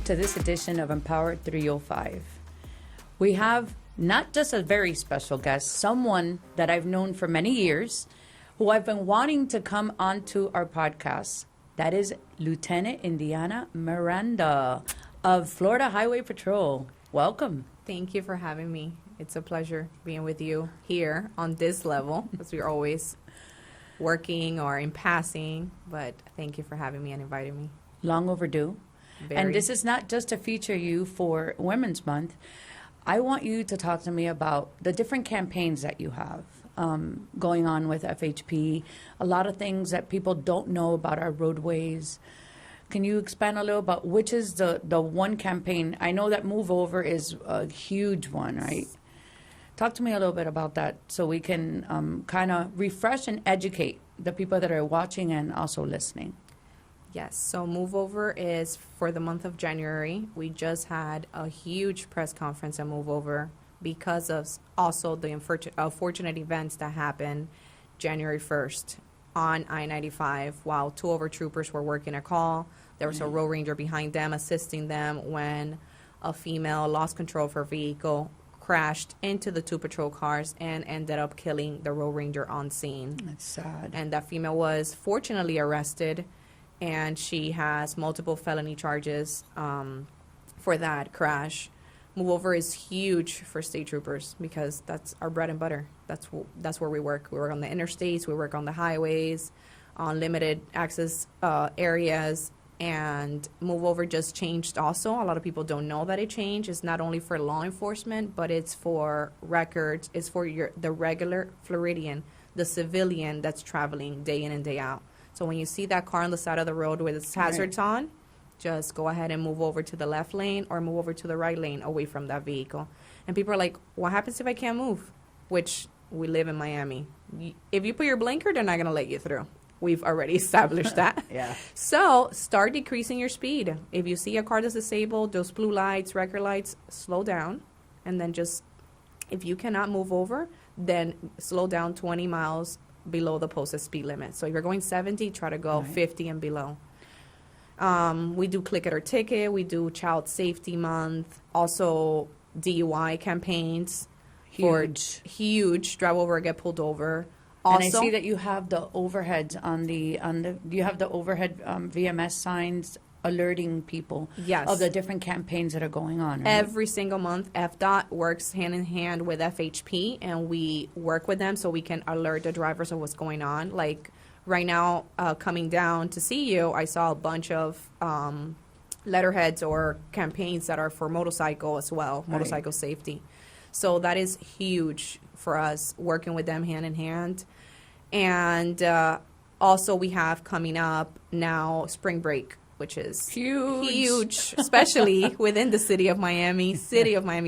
to this edition of Empowered 305. We have not just a very special guest, someone that I've known for many years, who I've been wanting to come onto our podcast. That is Lieutenant Indiana Miranda of Florida Highway Patrol. Welcome. Thank you for having me. It's a pleasure being with you here on this level, because we're always working or in passing, but thank you for having me and inviting me. Long overdue. Very. And this is not just to feature you for Women's Month. I want you to talk to me about the different campaigns that you have going on with FHP, a lot of things that people don't know about our roadways. Can you expand a little about which is the one campaign? I know that Move Over is a huge one, right? Talk to me a little bit about that so we can kind of refresh and educate the people that are watching and also listening. Yes, so Move Over is for the month of January. We just had a huge press conference at Move Over because of also the unfortunate events that happened January 1st on I-95 while two over troopers were working a call. There was a road ranger behind them assisting them when a female lost control of her vehicle, crashed into the two patrol cars, and ended up killing the road ranger on scene. That's sad. And that female was fortunately arrested, and she has multiple felony charges for that crash. Move Over is huge for state troopers because that's our bread and butter. That's where we work. We work on the interstates, we work on the highways, on limited access areas. And Move Over just changed also. A lot of people don't know that it changed. It's not only for law enforcement, but it's for records. It's for the regular Floridian, the civilian that's traveling day in and day out. So when you see that car on the side of the road with its hazards on, just go ahead and move over to the left lane or move over to the right lane away from that vehicle. And people are like, what happens if I can't move? Which we live in Miami. If you put your blinker, they're not going to let you through. We've already established that. Yeah. So start decreasing your speed. If you see a car that's disabled, those blue lights, record lights, slow down. And then just, if you cannot move over, then slow down 20 miles below the posted speed limit. So if you're going 70, try to go 50 and below. We do Click It or Ticket. We do Child Safety Month. Also DUI campaigns. Huge. Drive over, get pulled over. Also, and I see that you have the overheads you have the overhead VMS signs alerting people of the different campaigns that are going on. Right? Every single month, FDOT works hand in hand with FHP, and we work with them so we can alert the drivers of what's going on. Like right now, coming down to see you, I saw a bunch of letterheads or campaigns that are for motorcycle as well, motorcycle safety. So that is huge for us, working with them hand in hand. And also we have coming up now spring break, which is huge, especially within the city of Miami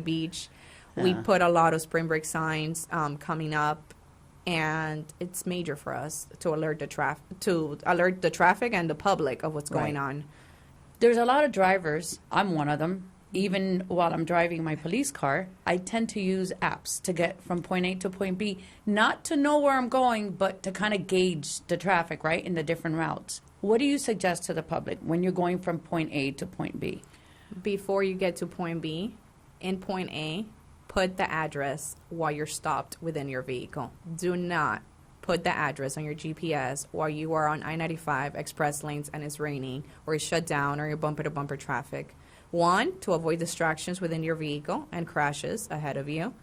Beach. We put a lot of spring break signs coming up, and it's major for us to alert the traffic and the public of what's going on. There's a lot of drivers. I'm one of them. Even while I'm driving my police car, I tend to use apps to get from point A to point B, not to know where I'm going, but to kind of gauge the traffic, right, in the different routes. What do you suggest to the public when you're going from point A to point B? Before you get to point B, in point A, put the address while you're stopped within your vehicle. Do not put the address on your GPS while you are on I-95 express lanes and it's raining or it's shut down or you're bumper-to-bumper traffic. One, to avoid distractions within your vehicle and crashes ahead of you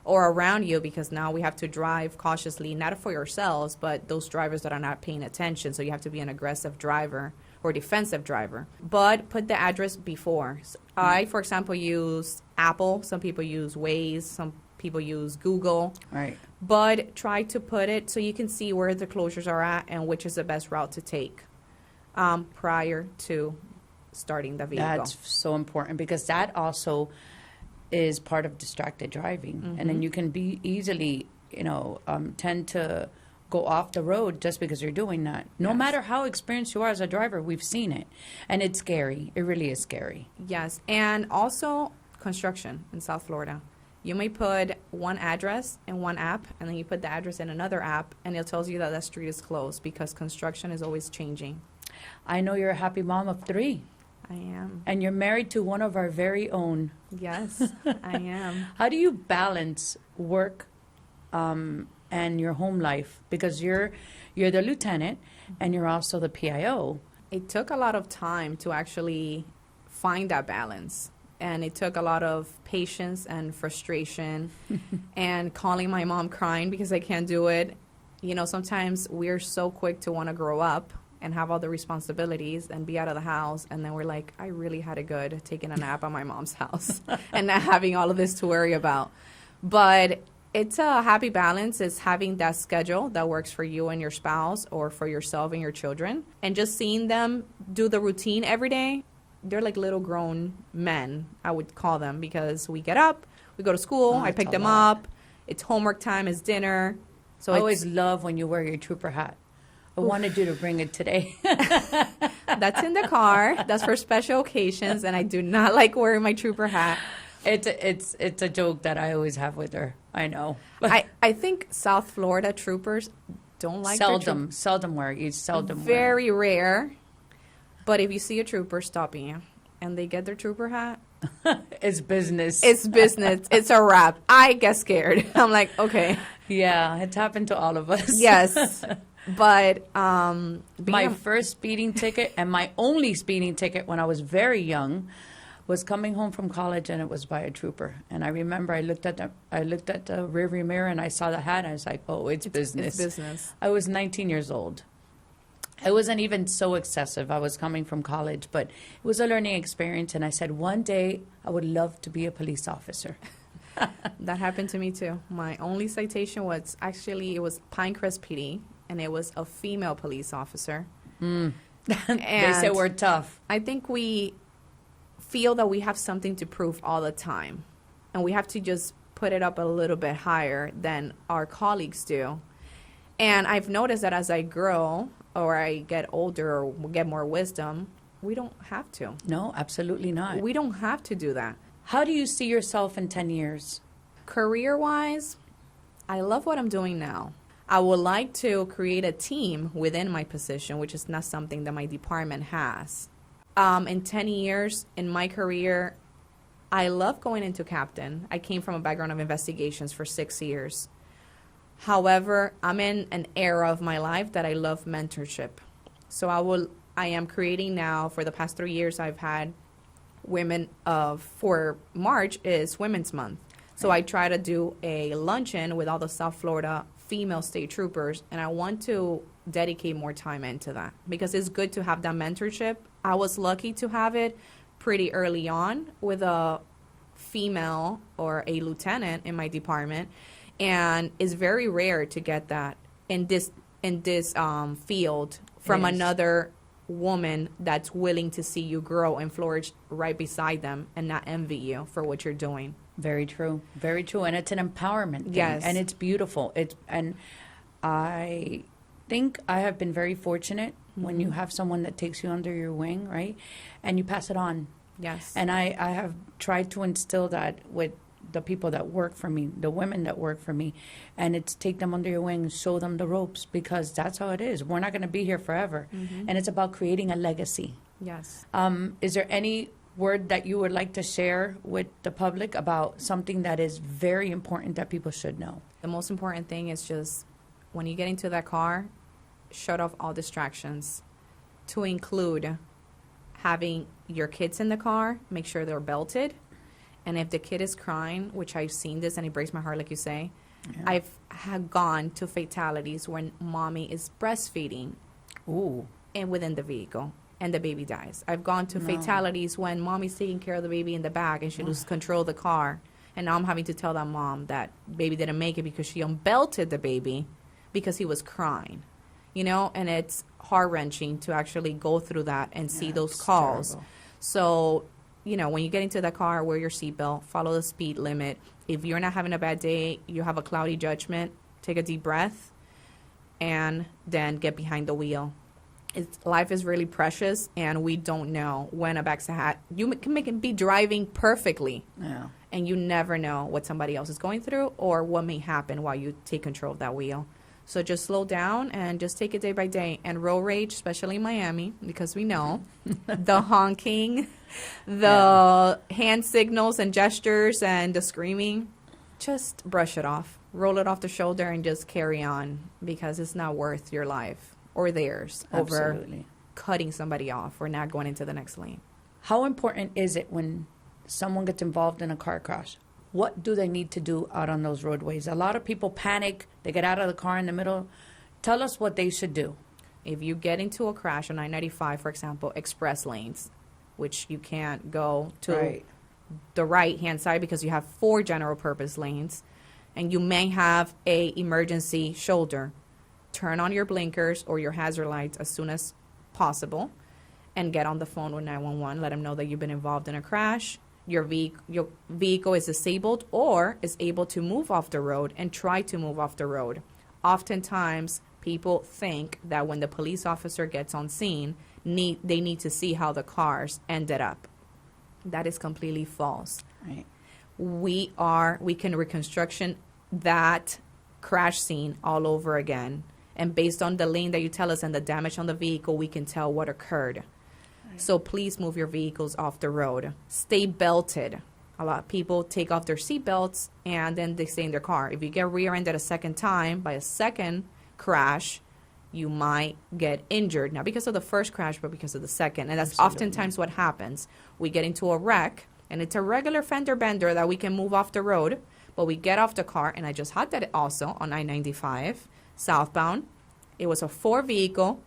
or around you, because now we have to drive cautiously, not for yourselves, but those drivers that are not paying attention. So you have to be an aggressive driver or defensive driver. But put the address before. So I, for example, use Apple. Some people use Waze. Some people use Google. Right. But try to put it so you can see where the closures are at and which is the best route to take prior to starting the vehicle. That's so important because that also is part of distracted driving. And then you can be easily, tend to go off the road just because you're doing that. No matter how experienced you are as a driver, we've seen it. And it's scary. It really is scary. Yes. And also construction in South Florida. You may put one address in one app, and then you put the address in another app, and it tells you that that street is closed because construction is always changing. I know you're a happy mom of 3. I am. And you're married to one of our very own. Yes, I am. How do you balance work and your home life? Because you're the lieutenant and you're also the PIO. It took a lot of time to actually find that balance. And it took a lot of patience and frustration and calling my mom crying because I can't do it. You know, sometimes we're so quick to want to grow up and have all the responsibilities and be out of the house. And then we're like, I really had it good taking a nap at my mom's house and not having all of this to worry about. But it's a happy balance. It's having that schedule that works for you and your spouse or for yourself and your children. And just seeing them do the routine every day. They're like little grown men, I would call them, because we get up, we go to school, I pick them up, it's homework time, it's dinner. So I always love when you wear your trooper hat. I wanted you to bring it today. That's in the car. That's for special occasions, and I do not like wearing my trooper hat. It's a joke that I always have with her. I know. I think South Florida troopers don't like seldom wear. You seldom very rare. But if you see a trooper stopping you and they get their trooper hat, it's business. It's business. It's a wrap. I get scared. I'm like, okay. Yeah, it's happened to all of us. Yes. But my first speeding ticket and my only speeding ticket when I was very young was coming home from college, and it was by a trooper. And I remember I looked at the rearview mirror and I saw the hat and I was like, oh, it's business. It's business. I was 19 years old. It wasn't even so excessive. I was coming from college, but it was a learning experience. And I said, one day I would love to be a police officer. That happened to me too. My only citation was it was Pinecrest PD, and it was a female police officer. They say we're tough. I think we feel that we have something to prove all the time, and we have to just put it up a little bit higher than our colleagues do. And I've noticed that as I grow or I get older or get more wisdom, we don't have to. No, absolutely not. We don't have to do that. How do you see yourself in 10 years? Career-wise, I love what I'm doing now. I would like to create a team within my position, which is not something that my department has. In 10 years in my career, I love going into captain. I came from a background of investigations for 6 years. However, I'm in an era of my life that I love mentorship. So I am creating now, for the past 3 years, I've had women for March is Women's Month. So I try to do a luncheon with all the South Florida female state troopers, and I want to dedicate more time into that because it's good to have that mentorship. I was lucky to have it pretty early on with a female or a lieutenant in my department. And it's very rare to get that in this field from another woman that's willing to see you grow and flourish right beside them and not envy you for what you're doing. Very true. Very true. And it's an empowerment thing. Yes. And it's beautiful. And I think I have been very fortunate when you have someone that takes you under your wing, right? And you pass it on. Yes. And I have tried to instill that with the people that work for me, the women that work for me, and it's take them under your wing, show them the ropes, because that's how it is. We're not going to be here forever. And it's about creating a legacy. Yes. Is there any word that you would like to share with the public about something that is very important that people should know? The most important thing is just when you get into that car, shut off all distractions, to include having your kids in the car, make sure they're belted. And if the kid is crying, which I've seen this and it breaks my heart, like you say, I've gone to fatalities when mommy is breastfeeding and within the vehicle and the baby dies. I've gone to fatalities when mommy's taking care of the baby in the back and she loses control of the car. And now I'm having to tell that mom that baby didn't make it because she unbelted the baby because he was crying. You know, and it's heart-wrenching to actually go through that and see those calls. Terrible. So, you know, when you get into the car, wear your seatbelt, follow the speed limit. If you're not having a bad day, you have a cloudy judgment, take a deep breath, and then get behind the wheel. Life is really precious, and we don't know when a back's a hat. You can be driving perfectly, and you never know what somebody else is going through or what may happen while you take control of that wheel. So just slow down and just take it day by day. And road rage, especially in Miami, because we know the honking, the hand signals and gestures and the screaming, just brush it off. Roll it off the shoulder and just carry on, because it's not worth your life or theirs over cutting somebody off or not going into the next lane. How important is it when someone gets involved in a car crash? What do they need to do out on those roadways? A lot of people panic. They get out of the car in the middle. Tell us what they should do. If you get into a crash on I-95, for example, express lanes, which you can't go to the right-hand side because you have 4 general purpose lanes, and you may have a emergency shoulder, turn on your blinkers or your hazard lights as soon as possible and get on the phone with 911. Let them know that you've been involved in a crash. Your vehicle is disabled or is able to move off the road, and try to move off the road. Oftentimes, people think that when the police officer gets on scene, they need to see how the cars ended up. That is completely false. Right. We can reconstruction that crash scene all over again. And based on the lane that you tell us and the damage on the vehicle, we can tell what occurred. Right. So please move your vehicles off the road. Stay belted. A lot of people take off their seat belts and then they stay in their car. If you get rear-ended a second time by a second crash, you might get injured. Not because of the first crash, but because of the second. And that's oftentimes what happens. We get into a wreck, and it's a regular fender bender that we can move off the road, but we get off the car, and I just had that also on I-95 southbound. It was a 4-vehicle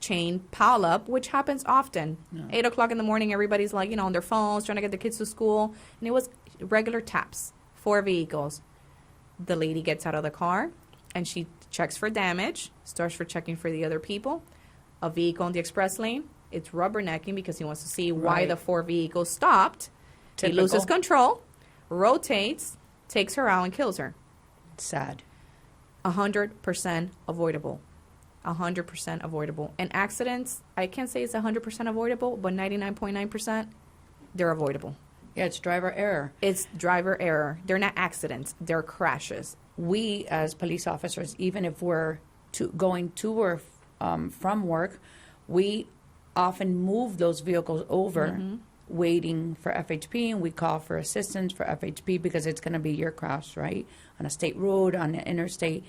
chain pileup, which happens often. 8 o'clock in the morning, everybody's like, on their phones, trying to get their kids to school, and it was regular taps, 4 vehicles. The lady gets out of the car, and she checks for damage, starts for checking for the other people. A vehicle in the express lane, it's rubbernecking because he wants to see why the 4 vehicles stopped. Typical. He loses control, rotates, takes her out, and kills her. Sad. 100% avoidable. 100% avoidable. And accidents, I can't say it's 100% avoidable, but 99.9%, they're avoidable. Yeah, it's driver error. It's driver error. They're not accidents. They're crashes. We, as police officers, even if we're going to or from work, we often move those vehicles over, waiting for FHP, and we call for assistance for FHP because it's going to be your crash, right? On a state road, on an interstate.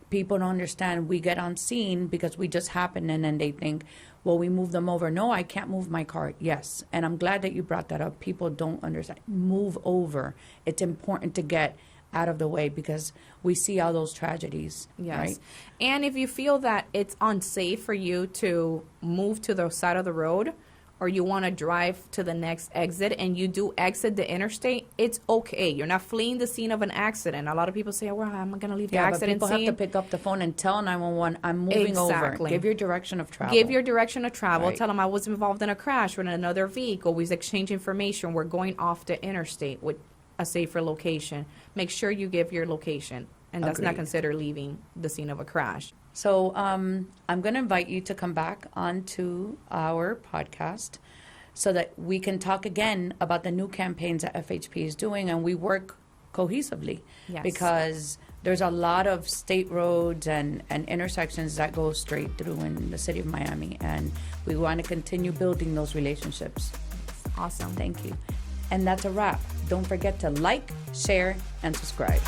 People don't understand. We get on scene because we just happen, and then they think, well, we move them over. No, I can't move my car. Yes. And I'm glad that you brought that up. People don't understand. Move over. It's important to get out of the way because we see all those tragedies. Yes. Right? And if you feel that it's unsafe for you to move to the side of the road, or you want to drive to the next exit and you do exit the interstate, it's okay. You're not fleeing the scene of an accident. A lot of people say, well, I'm going to leave the accident but people scene. have to pick up the phone and tell 911, I'm moving over. Give your direction of travel. Give your direction of travel. Right. Tell them I was involved in a crash with another vehicle. We exchange information. We're going off the interstate with a safer location. Make sure you give your location. And that's not considered leaving the scene of a crash. So I'm going to invite you to come back onto our podcast so that we can talk again about the new campaigns that FHP is doing, and we work cohesively. Yes. Because there's a lot of state roads and intersections that go straight through in the city of Miami, and we want to continue building those relationships. Awesome. Thank you. And that's a wrap. Don't forget to like, share, and subscribe.